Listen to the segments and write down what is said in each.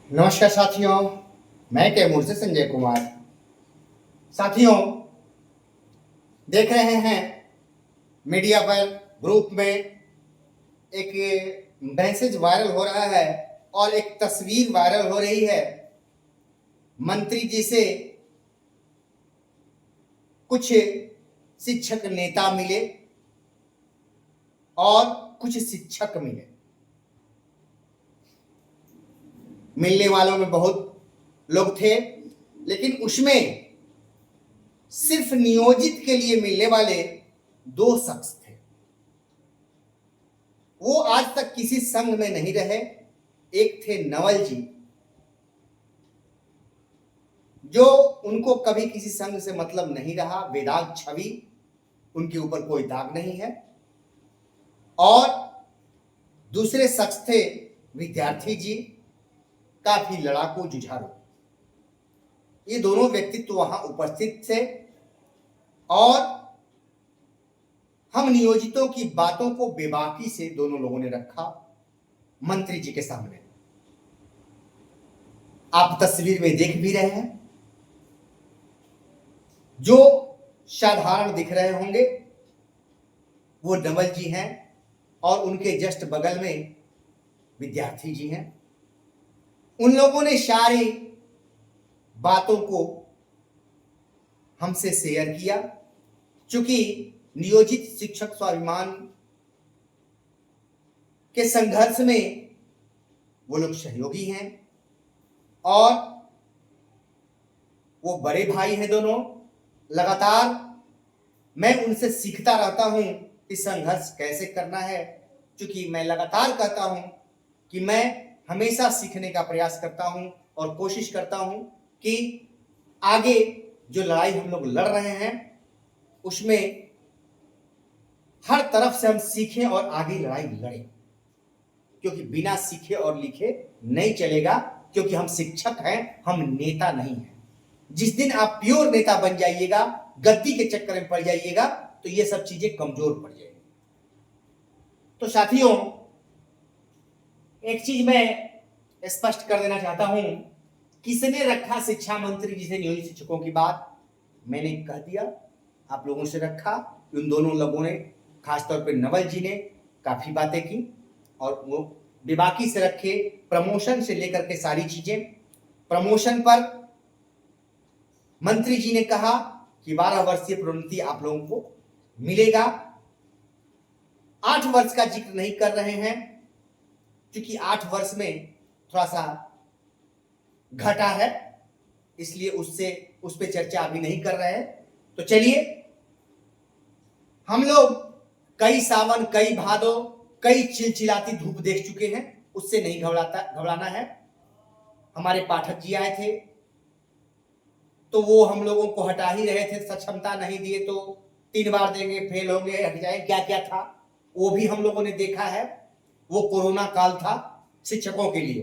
नमस्कार साथियों, मैं कैमूर से संजय कुमार। साथियों, देख रहे हैं मीडिया पर ग्रुप में एक मैसेज वायरल हो रहा है और एक तस्वीर वायरल हो रही है। मंत्री जी से कुछ शिक्षक नेता मिले और कुछ शिक्षक मिले। मिलने वालों में बहुत लोग थे, लेकिन उसमें सिर्फ नियोजित के लिए मिलने वाले 2 शख्स थे। वो आज तक किसी संघ में नहीं रहे। एक थे नवल जी, जो उनको कभी किसी संघ से मतलब नहीं रहा, बेदाग छवि, उनके ऊपर कोई दाग नहीं है। और दूसरे शख्स थे विद्यार्थी जी, काफी लड़ाकू जुझारू। ये दोनों व्यक्तित्व वहां उपस्थित थे और हम नियोजितों की बातों को बेबाकी से दोनों लोगों ने रखा मंत्री जी के सामने। आप तस्वीर में देख भी रहे हैं, जो साधारण दिख रहे होंगे वो नवल जी हैं और उनके जस्ट बगल में विद्यार्थी जी हैं। उन लोगों ने सारी बातों को हमसे शेयर किया, क्योंकि नियोजित शिक्षक स्वाभिमान के संघर्ष में वो लोग सहयोगी हैं और वो बड़े भाई हैं दोनों। लगातार मैं उनसे सीखता रहता हूं कि संघर्ष कैसे करना है, क्योंकि मैं लगातार कहता हूं कि मैं हमेशा सीखने का प्रयास करता हूं और कोशिश करता हूं कि आगे जो लड़ाई हम लोग लड़ रहे हैं उसमें हर तरफ से हम सीखें और आगे लड़ाई लड़ें, क्योंकि बिना सीखे और लिखे नहीं चलेगा। क्योंकि हम शिक्षक हैं, हम नेता नहीं हैं। जिस दिन आप प्योर नेता बन जाइएगा, गद्दी के चक्कर में पड़ जाइएगा, तो ये सब चीजें कमजोर पड़ जाएगी। तो साथियों, एक चीज मैं स्पष्ट कर देना चाहता हूं, किसने रखा शिक्षा मंत्री जी से नियोजित शिक्षकों की बात? मैंने कह दिया, आप लोगों से रखा। उन दोनों लोगों ने, खासतौर पर नवल जी ने काफी बातें की और वो बेबाकी से रखे। प्रमोशन से लेकर के सारी चीजें। प्रमोशन पर मंत्री जी ने कहा कि 12 वर्षीय प्रोन्नति आप लोगों को मिलेगा। 8 वर्ष का जिक्र नहीं कर रहे हैं, क्योंकि 8 वर्ष में थोड़ा सा घटा है, इसलिए उस पर चर्चा अभी नहीं कर रहे हैं। तो चलिए, हम लोग कई सावन, कई भादो, कई चिलचिलाती धूप देख चुके हैं, उससे नहीं घबराना है। हमारे पाठक जी आए थे तो वो हम लोगों को हटा ही रहे थे। सक्षमता नहीं दिए तो 3 बार देंगे, फेल होंगे, हट जाए, क्या क्या था वो भी हम लोगों ने देखा है। वो कोरोना काल था शिक्षकों के लिए।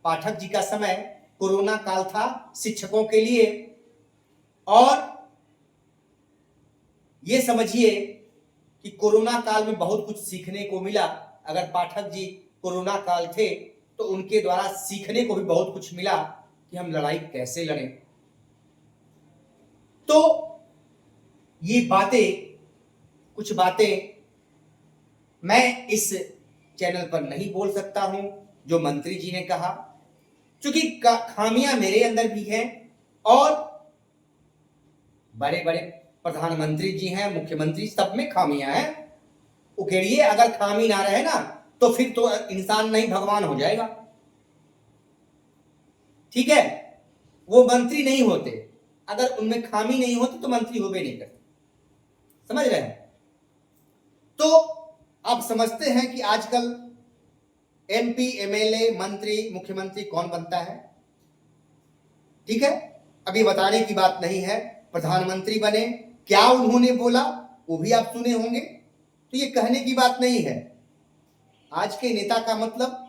पाठक जी का समय कोरोना काल था शिक्षकों के लिए। और ये समझिए कि कोरोना काल में बहुत कुछ सीखने को मिला। अगर पाठक जी कोरोना काल थे तो उनके द्वारा सीखने को भी बहुत कुछ मिला कि हम लड़ाई कैसे लड़ें। तो ये कुछ बातें मैं इस चैनल पर नहीं बोल सकता हूं जो मंत्री जी ने कहा, क्योंकि खामियां मेरे अंदर भी हैं और बड़े बड़े प्रधानमंत्री जी हैं, मुख्यमंत्री, सब में खामियां हैं। उकेड़िए, अगर खामी ना रहे ना तो फिर तो इंसान नहीं भगवान हो जाएगा। ठीक है, वो मंत्री नहीं होते अगर उनमें खामी नहीं होती, तो मंत्री हो भी नहीं करते। समझ रहे हैं? तो आप समझते हैं कि आजकल एमपी, एमएलए, मंत्री, मुख्यमंत्री कौन बनता है? ठीक है, अभी बताने की बात नहीं है। प्रधानमंत्री बने, क्या उन्होंने बोला वो भी आप सुने होंगे। तो ये कहने की बात नहीं है। आज के नेता का मतलब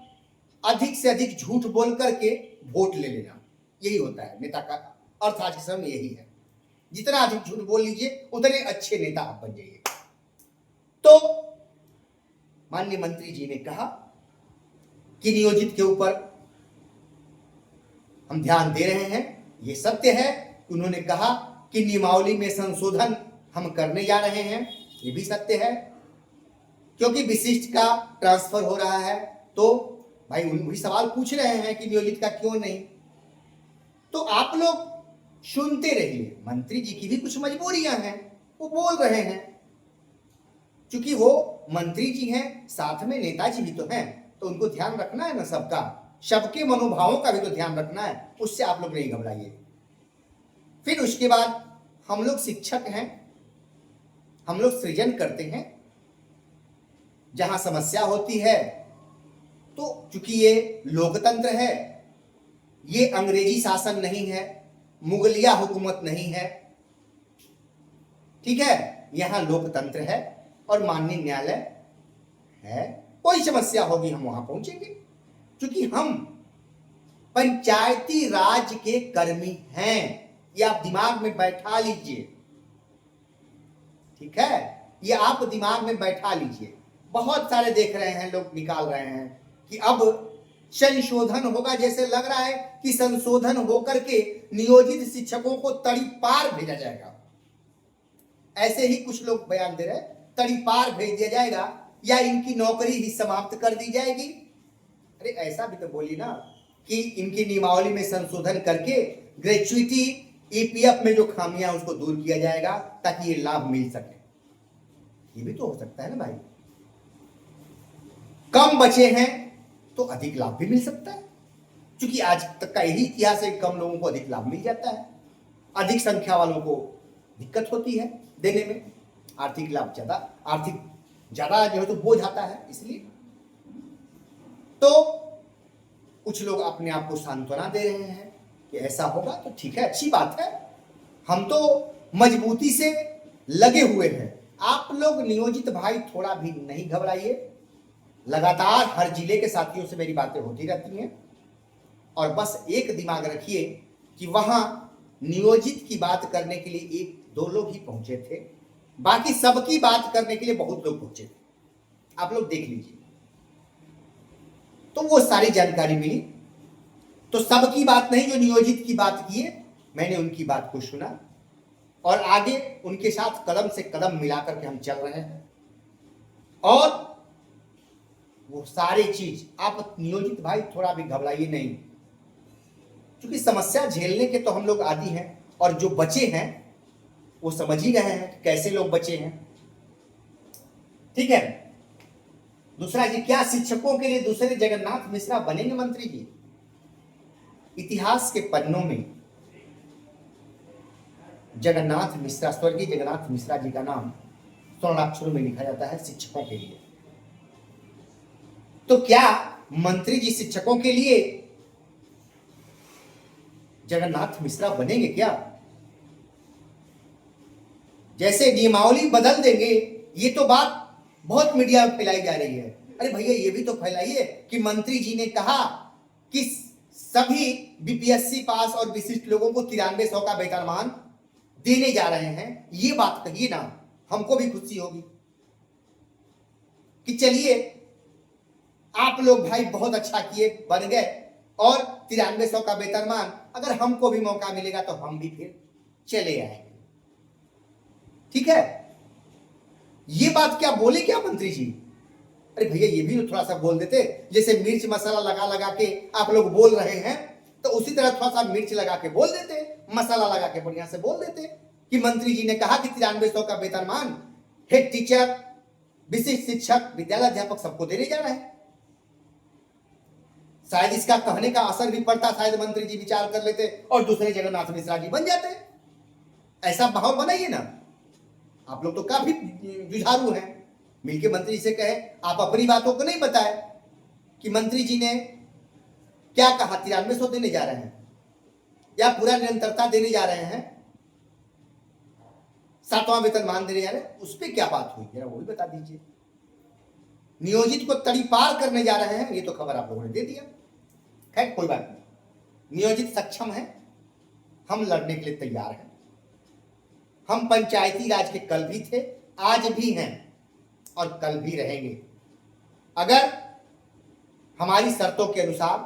अधिक से अधिक झूठ बोल करके वोट ले लेना, यही होता है नेता का अर्थ। आज के समय में यही है, जितना अधिक झूठ बोल लीजिए उतने अच्छे नेता आप बन जाइए। तो माननीय मंत्री जी ने कहा कि नियोजित के ऊपर हम ध्यान दे रहे हैं। ये सत्य है कि उन्होंने कहा कि नियमावली में संशोधन हम करने जा रहे हैं, ये भी सत्य है, क्योंकि विशिष्ट का ट्रांसफर हो रहा है। तो भाई वही सवाल पूछ रहे हैं कि नियोजित का क्यों नहीं। तो आप लोग सुनते रहिए, मंत्री जी की भी कुछ मजबूरियां हैं, वो बोल रहे हैं, क्योंकि वो मंत्री जी हैं, साथ में नेताजी भी तो हैं, तो उनको ध्यान रखना है ना सबका, सबके मनोभावों का भी तो ध्यान रखना है। उससे आप लोग नहीं घबराइए। फिर उसके बाद हम लोग शिक्षक हैं, हम लोग सृजन करते हैं। जहां समस्या होती है, तो चूंकि ये लोकतंत्र है, ये अंग्रेजी शासन नहीं है, मुगलिया हुकूमत नहीं है, ठीक है, यहां लोकतंत्र है और माननीय न्यायालय है। कोई समस्या होगी हम वहां पहुंचेंगे, क्योंकि हम पंचायती राज के कर्मी हैं। ये आप दिमाग में बैठा लीजिए, ठीक है, ये आप दिमाग में बैठा लीजिए। बहुत सारे देख रहे हैं, लोग निकाल रहे हैं कि अब संशोधन होगा, जैसे लग रहा है कि संशोधन होकर के नियोजित शिक्षकों को तड़ी पार भेजा जाएगा। ऐसे ही कुछ लोग बयान दे रहे हैं, तड़ी पार भेज दिया जाएगा या इनकी नौकरी ही समाप्त कर दी जाएगी। अरे ऐसा भी तो बोलिए ना कि इनकी नियमावली में संशोधन करके ग्रेच्युइटी ईपीएफ में जो खामियां उसको दूर किया जाएगा, ताकि ये लाभ मिल सके। ये भी तो हो सकता है ना भाई। कम बचे हैं तो अधिक लाभ भी मिल सकता है, क्योंकि आज तक का यही इतिहास है, कम लोगों को अधिक लाभ मिल जाता है, अधिक संख्या वालों को दिक्कत होती है देने में। आर्थिक लाभ आर्थिक ज्यादा जो है तो बोझ आता है। इसलिए तो कुछ लोग अपने आप को सांत्वना दे रहे हैं कि ऐसा होगा तो ठीक है, अच्छी बात है, हम तो मजबूती से लगे हुए हैं। आप लोग नियोजित भाई थोड़ा भी नहीं घबराइए। लगातार हर जिले के साथियों से मेरी बातें होती रहती हैं, और बस एक दिमाग रखिए कि वहां नियोजित की बात करने के लिए 1-2 लोग ही पहुंचे थे, बाकी सबकी बात करने के लिए बहुत लोग पहुंचे थे। आप लोग देख लीजिए, तो वो सारी जानकारी मिली। तो सबकी बात नहीं, जो नियोजित की बात की है, मैंने उनकी बात को सुना और आगे उनके साथ कदम से कदम मिलाकर के हम चल रहे हैं। और वो सारी चीज, आप नियोजित भाई थोड़ा भी घबराइए नहीं, क्योंकि समस्या झेलने के तो हम लोग आदी हैं, और जो बचे हैं वो समझ ही रहे हैं कैसे लोग बचे हैं, ठीक है। दूसरा जी, क्या शिक्षकों के लिए दूसरे जगन्नाथ मिश्रा बनेंगे मंत्री जी? इतिहास के पन्नों में जगन्नाथ मिश्रा, स्वर्गीय जगन्नाथ मिश्रा जी का नाम स्वर्णाक्षरों में लिखा जाता है शिक्षकों के लिए। तो क्या मंत्री जी शिक्षकों के लिए जगन्नाथ मिश्रा बनेंगे क्या? जैसे नियमावली बदल देंगे, ये तो बात बहुत मीडिया में फैलाई जा रही है। अरे भैया, ये भी तो फैलाइए कि मंत्री जी ने कहा कि सभी बीपीएससी पास और विशिष्ट लोगों को 9300 का वेतनमान देने जा रहे हैं। ये बात कहिए ना, हमको भी खुशी होगी कि चलिए आप लोग भाई बहुत अच्छा किए, बन गए, और 9300 का वेतनमान अगर हमको भी मौका मिलेगा तो हम भी फिर चले आएंगे, ठीक है। ये बात क्या बोले क्या मंत्री जी? अरे भैया, ये भी तो थोड़ा सा बोल देते, जैसे मिर्च मसाला लगा लगा के आप लोग बोल रहे हैं, तो उसी तरह थोड़ा सा मिर्च लगा के बोल देते, मसाला लगा के बढ़िया से बोल देते कि मंत्री जी ने कहा कि 9300 का वेतनमान हेड टीचर, विशिष्ट शिक्षक, विद्यालय अध्यापक सबको देने जा रहे हैं। शायद इसका कहने का असर भी पड़ता, शायद मंत्री जी विचार कर लेते और दूसरे जगन्नाथ मिश्रा जी बन जाते। ऐसा माहौल बनाइए ना। आप लोग तो काफी जुझारू हैं, मिलके मंत्री जी से कहे, आप अपनी बातों को नहीं बताए कि मंत्री जी ने क्या कहा, 9300 देने जा रहे हैं या पूरा निरंतरता देने जा रहे हैं, 7वां वेतनमान देने जा रहे हैं, उस पर क्या बात हुई, जरा वो भी बता दीजिए। नियोजित को तड़ी पार करने जा रहे हैं, ये तो खबर आप लोगों ने दे दिया। खैर कोई बात नहीं, नियोजित सक्षम है, हम लड़ने के लिए तैयार हैं। हम पंचायती राज के कल भी थे, आज भी हैं और कल भी रहेंगे। अगर हमारी शर्तों के अनुसार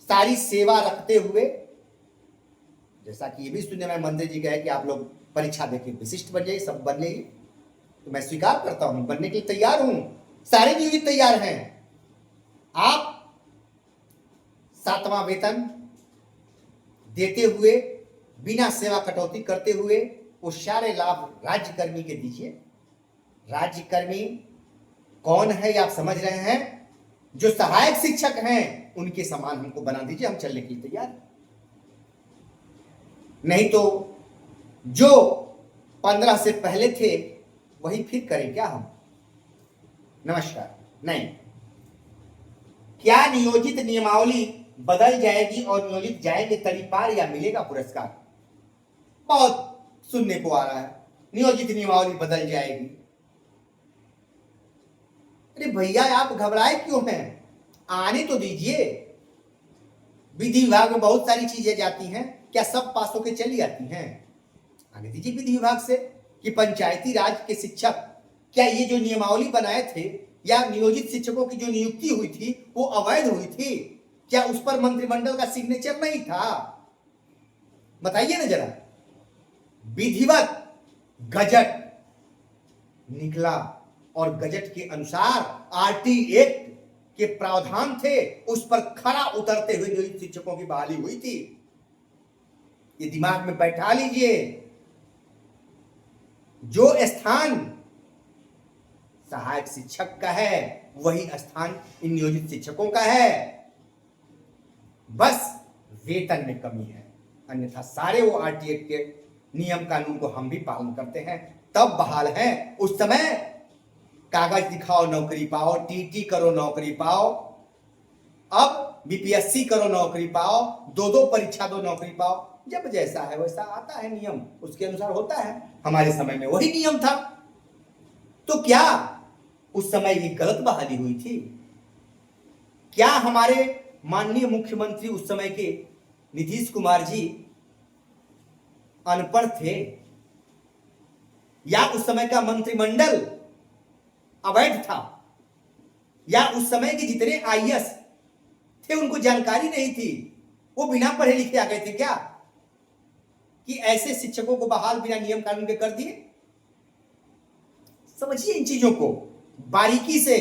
सारी सेवा रखते हुए, जैसा कि ये भी सुनने में मंत्री जी कहे कि आप लोग परीक्षा देके विशिष्ट बन जाइए, सब बन जाइए, तो मैं स्वीकार करता हूं, बनने के लिए तैयार हूं, सारे नियोजित तैयार हैं। आप 7वां वेतन देते हुए, बिना सेवा कटौती करते हुए वो सारे लाभ राज्यकर्मी के दीजिए। राज्यकर्मी कौन है ये आप समझ रहे हैं? जो सहायक शिक्षक हैं उनके समान हमको बना दीजिए, हम चलने के लिए तैयार। नहीं तो जो 15 से पहले थे वही फिर करें क्या हम? नमस्कार। नहीं, क्या नियोजित नियमावली बदल जाएगी और नियोजित जाएंगे तरीपार या मिलेगा पुरस्कार? बहुत सुनने को आ रहा है नियोजित नियमावली बदल जाएगी। अरे भैया आप घबराए क्यों हैं? आने तो दीजिए। विधि विभाग में बहुत सारी चीजें जाती हैं, क्या सब पास होकर चली आती हैं? आने दीजिए विधि विभाग से कि पंचायती राज के शिक्षक, क्या ये जो नियमावली बनाए थे या नियोजित शिक्षकों की जो नियुक्ति हुई थी वो अवैध हुई थी? क्या उस पर मंत्रिमंडल का सिग्नेचर नहीं था? बताइए ना जरा। विधिवत गजट निकला और गजट के अनुसार आरटी एक्ट के प्रावधान थे, उस पर खरा उतरते हुए नियोजित शिक्षकों की बहाली हुई थी। ये दिमाग में बैठा लीजिए। जो स्थान सहायक शिक्षक का है वही स्थान इन नियोजित शिक्षकों का है, बस वेतन में कमी है, अन्यथा सारे वो आरटी एक्ट के नियम कानून को हम भी पालन करते हैं, तब बहाल हैं। उस समय कागज दिखाओ नौकरी पाओ, टीटी करो नौकरी पाओ, अब बीपीएससी करो नौकरी पाओ, दो परीक्षा दो नौकरी पाओ। जब जैसा है वैसा आता है नियम, उसके अनुसार होता है। हमारे समय में वही नियम था। तो क्या उस समय ये गलत बहाली हुई थी? क्या हमारे माननीय मुख्यमंत्री उस समय के नीतीश कुमार जी अनपढ़ थे? या उस समय का मंत्रिमंडल अवैध था? या उस समय के जितने आईएएस थे उनको जानकारी नहीं थी? वो बिना पढ़े लिखे आ गए थे क्या कि ऐसे शिक्षकों को बहाल बिना नियम कानून के कर दिए? समझिए इन चीजों को बारीकी से।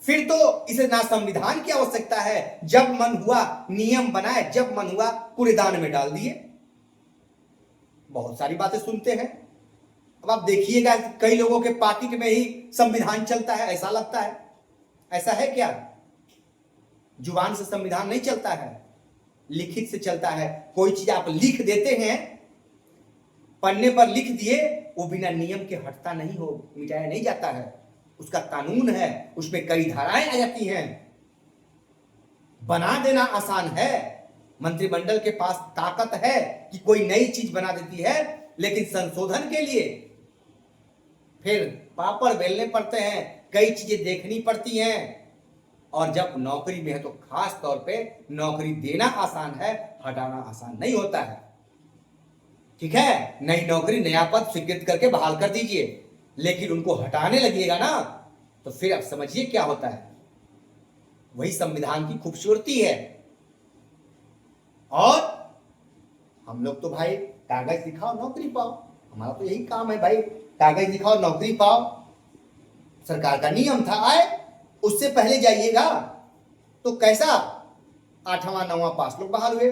फिर तो इसे ना संविधान की आवश्यकता है, जब मन हुआ नियम बनाए, जब मन हुआ कूड़ेदान में डाल दिए। बहुत सारी बातें सुनते हैं। अब आप देखिएगा कई लोगों के पाकिट में ही संविधान चलता है, ऐसा लगता है। ऐसा है क्या? जुबान से संविधान नहीं चलता है, लिखित से चलता है। कोई चीज आप लिख देते हैं, पन्ने पर लिख दिए, वो बिना नियम के हटता नहीं हो, मिटाया नहीं जाता है। उसका कानून है, उसमें कई धाराएं आ जाती हैं। बना देना आसान है, मंत्रिमंडल के पास ताकत है कि कोई नई चीज बना देती है, लेकिन संशोधन के लिए फिर पापड़ बेलने पड़ते हैं, कई चीजें देखनी पड़ती हैं। और जब नौकरी में है तो खास तौर पे नौकरी देना आसान है, हटाना आसान नहीं होता है। ठीक है, नई नौकरी नया पद स्वीकृत करके बहाल कर दीजिए, लेकिन उनको हटाने लगिएगा ना तो फिर आप समझिए क्या होता है। वही संविधान की खूबसूरती है। और हम लोग तो भाई कागज दिखाओ नौकरी पाओ, हमारा तो यही काम है भाई, कागज दिखाओ नौकरी पाओ। सरकार का नियम था आए, उससे पहले जाइएगा तो कैसा 8वां 9वां पास लोग बहाल हुए,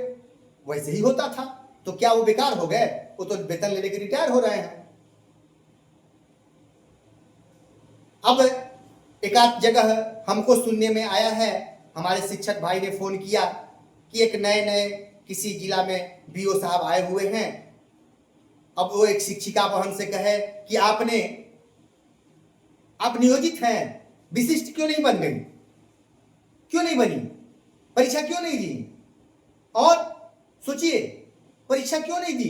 वैसे ही होता था। तो क्या वो बेकार हो गए? वो तो वेतन लेने के रिटायर हो रहे हैं। अब एक आध जगह हमको सुनने में आया है, हमारे शिक्षक भाई ने फोन किया कि एक नए नए किसी जिला में बीओ साहब आए हुए हैं। अब वो एक शिक्षिका बहन से कहे कि आप नियोजित हैं, विशिष्ट क्यों नहीं बन गई? क्यों नहीं बनी? परीक्षा क्यों नहीं दी? और सोचिए परीक्षा क्यों नहीं दी?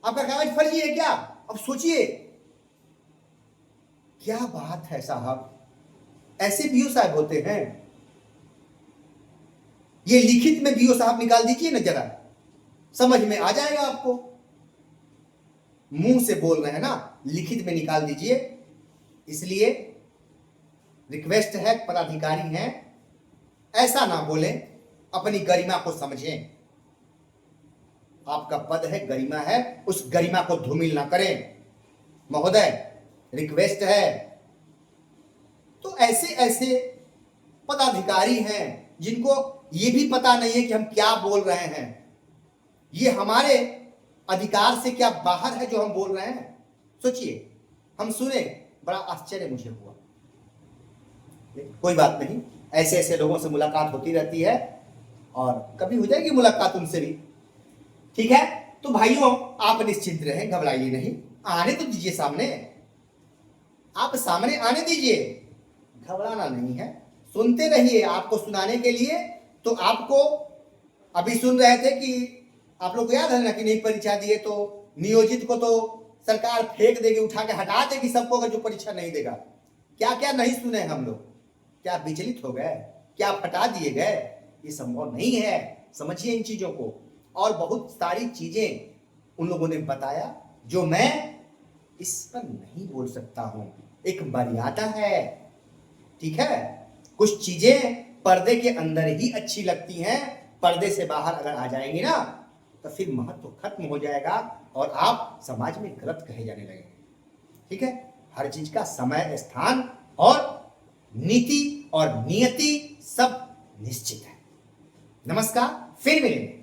आपका कागज फर्जी है क्या? अब सोचिए क्या बात है साहब, ऐसे बीओ साहब होते हैं? ये लिखित में बीओ साहब निकाल दीजिए ना जरा, समझ में आ जाएगा आपको। मुंह से बोल रहे हैं ना, लिखित में निकाल दीजिए। इसलिए रिक्वेस्ट है, पदाधिकारी हैं, ऐसा ना बोलें, अपनी गरिमा को समझें। आपका पद है, गरिमा है, उस गरिमा को धूमिल ना करें। महोदय, रिक्वेस्ट है। तो ऐसे ऐसे पदाधिकारी हैं जिनको ये भी पता नहीं है कि हम क्या बोल रहे हैं, ये हमारे अधिकार से क्या बाहर है जो हम बोल रहे हैं। सोचिए, हम सुने, बड़ा आश्चर्य मुझे हुआ। कोई बात नहीं, ऐसे ऐसे लोगों से मुलाकात होती रहती है और कभी हो जाएगी मुलाकात उनसे भी, ठीक है। तो भाइयों, आप निश्चिंत रहें, घबराइए नहीं, आने तो दीजिए सामने, आप सामने आने दीजिए, घबराना नहीं है। सुनते रहिए, आपको सुनाने के लिए तो आपको अभी सुन रहे थे कि आप लोग को याद है ना कि नहीं परीक्षा दिए तो नियोजित को तो सरकार फेंक देगी, उठा के हटा देगी सबको अगर जो परीक्षा नहीं देगा। क्या क्या नहीं सुने हम लोग, क्या विचलित हो गए, क्या फटा दिए गए? ये संभव नहीं है, समझिए इन चीजों को। और बहुत सारी चीजें उन लोगों ने बताया जो मैं इस पर नहीं बोल सकता हूं, एक मर्यादा है, ठीक है। कुछ चीजें पर्दे के अंदर ही अच्छी लगती हैं, पर्दे से बाहर अगर आ जाएंगी ना तो फिर महत्व खत्म हो जाएगा और आप समाज में गलत कहे जाने लगेंगे, ठीक है। हर चीज का समय, स्थान और नीति और नियति सब निश्चित है। नमस्कार, फिर मिलेंगे।